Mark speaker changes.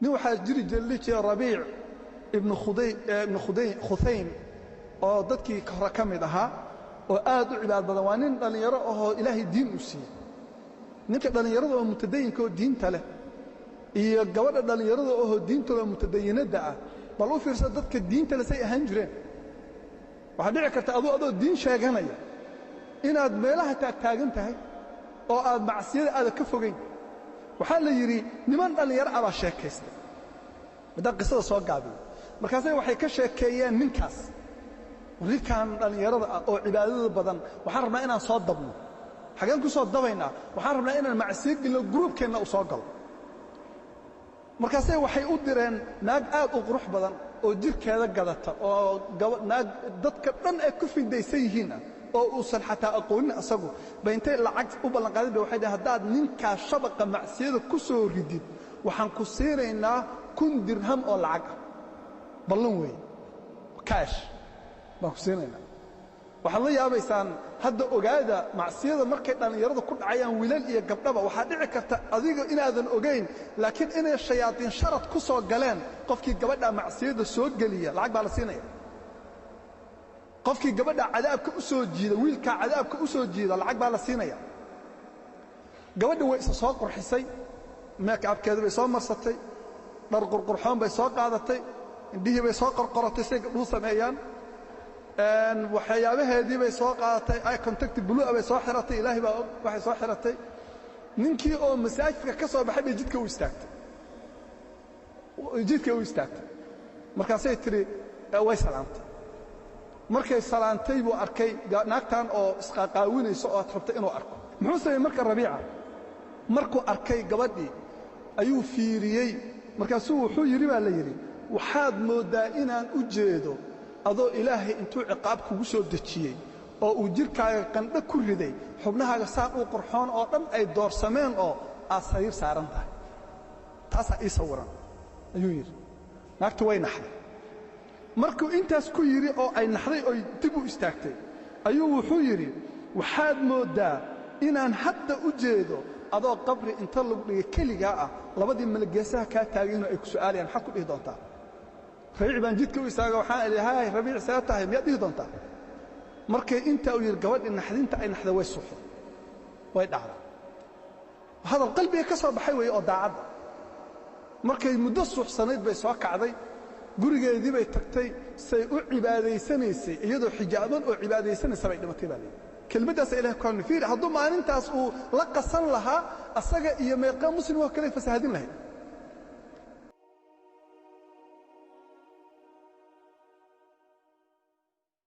Speaker 1: nin waxaa jiri jiray Rabiic ibn Khudaym oo dadkii hore ka mid ahaa oo aad u cibaad badan waa nin dhalinyaro oo Ilaahay diin u siiyay ninka dhalinyarada oo mutadayinka oo diinta leh iyo gabadha dhalinyarada oo diintooda mutadayinada ah bal u fiirsa dadka diinta la say ahaan jireen waxa dhici karta adoo diin sheeganaya inaad meelaha taagan tahay oo aad macsiyada aad ka fogeyn waxa la yiri niman dhalinyaro aba sheekaystay wada qisada soo gaabiyo markaasay waxay ka sheekeeyeen ninkaas warikan dhalinyarada oo cibaadada badan waxaan rabnaa inaan soo dabno xagaan ku soo dabaynaa waxaan rabnaa inaan macsiyo galo groupkeena u soo galo markaasay waxay u direen naag aad u qurux badan oo jirkeeda gadata oo naag dadka dhan ay ku findaysan yihiin oo uusan xataa aqoonin asagu bayntay lacag u ballan qaadid waxay dhahay hadaad ninka shabaqa macsiyada ku soo ridid waxaan ku siinaynaa 1,000 dirham oo lacag ballan weey cash baan ku siinaynaa waxaad la yaabaysaan hadda ogaada macsiyada markay dhalinyarada ku dhacayaan wiilal iyo gabdhaba waxa dhici karta adiga inaadan ogeyn laakiin inay shayaatiin sharad ku soo galeen qofkii gabadha macsiyada soo galiya lacag baa la siinaya qofkii gabadha cadaabka u soo jiida wiilka cadaabka u soo jiida lacag baa la siinaya gabadha way isa soo qurxisay make-upkeeda bay soo marsatay dhar qurqurxoon bay soo qaadatay indhihii bay soo qorqoratay si gabdhuhu sameeyaan waxyaabaheedii bay soo qaadatay ay contact blue bay soo xiratay ilaahi baa waxay soo xiratay ninkii oo masaajidka ka soo baxay jidka u istaagtay markaasay tiri way salaantay markay salaantay buu arkay naagtan oo isqaaqaawinayso oo rabtay inuu arko muxuu sameeyay marka Rabiica markuu arkay gabadhii ayuu fiiriyay markaasuu wuxuu yiri baa la yiri waxaad moodaa inaan u jeedo adoo ilaahay intuu ciqaab kugu soo dejiyay oo uu jirkaaga qandho ku riday xubnahaaga saan u qurxoon oo dhan ay doorsameen oo asayir saaran tahay taas ay sawiran ayuu yiri naagtu way naxday markuu intaas ku yiri oo ay naxday oo dib u istaagtay ayuu wuxuu yiri waxaad moodaa inaan hadda u jeedo adoo qabri inta lagu dhigay kaliga ah labadii malgeesaha ka taageen ay ku su'aalayaan xaq ku dhigi doontaa Rabiic baan jidka u istaaga waxaan ilaahay Rabiic saatahay miyaad dhigi doontaa markay inta uu yiri gabadhii naxdinta ay naxda way suuxday way dhacday hada qalbiga ka soo baxay way oo daacad markay muddo suuxsanayd bay soo kacday gurigeedii bay tagtay say u cibaadaysanaysay iyadoo xijaaban oo cibaadaysanaysa bay dhimatay baa kelmadaas ilaahay ku fiir hadduu maalintaas uu la qasan lahaa asaga iyo meeqa muslim oo kale fasaadin lahayd